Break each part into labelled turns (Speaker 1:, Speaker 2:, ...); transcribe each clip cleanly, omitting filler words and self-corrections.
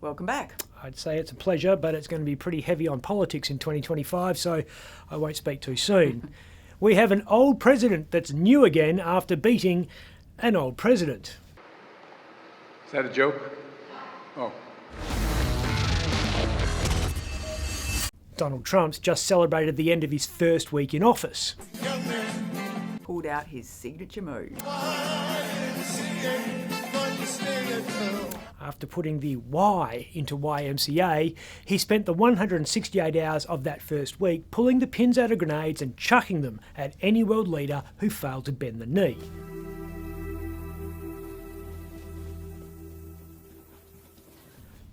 Speaker 1: welcome back.
Speaker 2: I'd say it's a pleasure, but it's going to be pretty heavy on politics in 2025, so I won't speak too soon. We have an old president that's new again after beating an old president.
Speaker 3: Is that a joke? Oh.
Speaker 2: Donald Trump's just celebrated the end of his first week in office.
Speaker 1: Pulled out his signature move.
Speaker 2: After putting the Y into YMCA, he spent the 168 hours of that first week pulling the pins out of grenades and chucking them at any world leader who failed to bend the knee.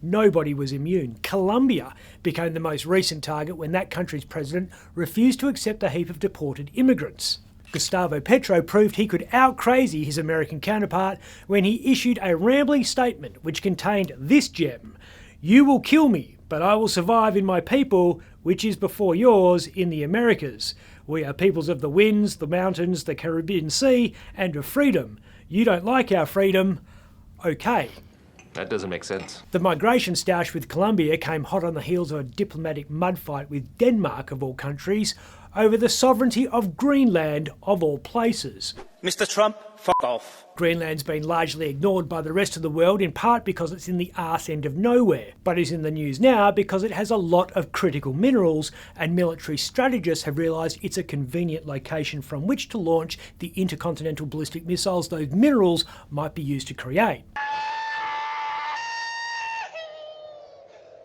Speaker 2: Nobody was immune. Colombia became the most recent target when that country's president refused to accept a heap of deported immigrants. Gustavo Petro proved he could out-crazy his American counterpart when he issued a rambling statement which contained this gem: "You will kill me, but I will survive in my people, which is before yours in the Americas. We are peoples of the winds, the mountains, the Caribbean Sea, and of freedom. You don't like our freedom? Okay."
Speaker 4: That doesn't make sense.
Speaker 2: The migration stoush with Colombia came hot on the heels of a diplomatic mudfight with Denmark, of all countries, over the sovereignty of Greenland, of all places.
Speaker 5: Mr. Trump, fuck off.
Speaker 2: Greenland's been largely ignored by the rest of the world, in part because it's in the arse end of nowhere, but is in the news now because it has a lot of critical minerals, and military strategists have realised it's a convenient location from which to launch the intercontinental ballistic missiles those minerals might be used to create.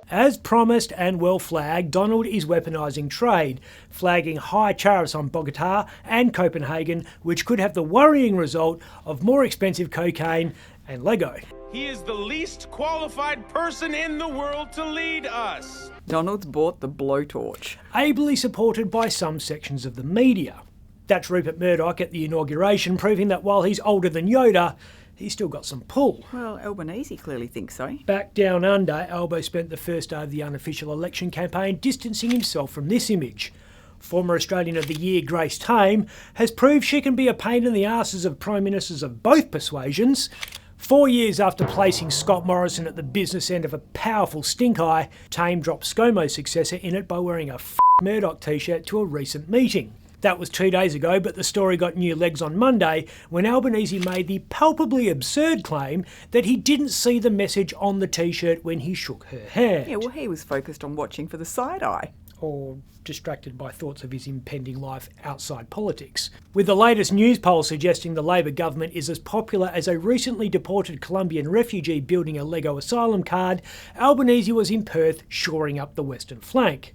Speaker 2: As promised and well flagged, Donald is weaponising trade, flagging high tariffs on Bogota and Copenhagen, which could have the worrying result of more expensive cocaine and Lego.
Speaker 6: He is the least qualified person in the world to lead us.
Speaker 1: Donald's bought the blowtorch.
Speaker 2: Ably supported by some sections of the media. That's Rupert Murdoch at the inauguration, proving that while he's older than Yoda, he's still got some pull.
Speaker 1: Well, Albanese clearly thinks so.
Speaker 2: Back down under, Albo spent the first day of the unofficial election campaign distancing himself from this image. Former Australian of the Year Grace Tame has proved she can be a pain in the arses of Prime Ministers of both persuasions. 4 years after placing Scott Morrison at the business end of a powerful stink eye, Tame dropped ScoMo's successor in it by wearing a Murdoch t-shirt to a recent meeting. That was 2 days ago, but the story got new legs on Monday when Albanese made the palpably absurd claim that he didn't see the message on the t-shirt when he shook her hand.
Speaker 1: Yeah, well, he was focused on watching for the side eye.
Speaker 2: Or distracted by thoughts of his impending life outside politics. With the latest news poll suggesting the Labor government is as popular as a recently deported Colombian refugee building a Lego asylum card, Albanese was in Perth shoring up the western flank.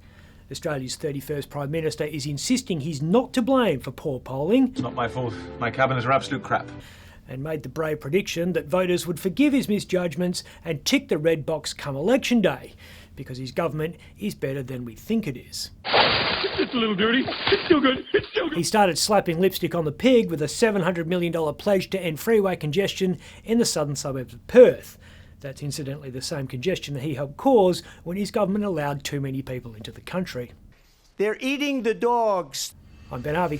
Speaker 2: Australia's 31st Prime Minister is insisting he's not to blame for poor polling.
Speaker 7: It's not my fault. My cabinets are absolute crap.
Speaker 2: And made the brave prediction that voters would forgive his misjudgments and tick the red box come election day, because his government is better than we think it is.
Speaker 6: It's just a little dirty. It's still good. It's still good.
Speaker 2: He started slapping lipstick on the pig with a $700 million pledge to end freeway congestion in the southern suburbs of Perth. That's incidentally the same congestion that he helped cause when his government allowed too many people into the country.
Speaker 5: They're eating the dogs.
Speaker 2: I'm Ben Harvey.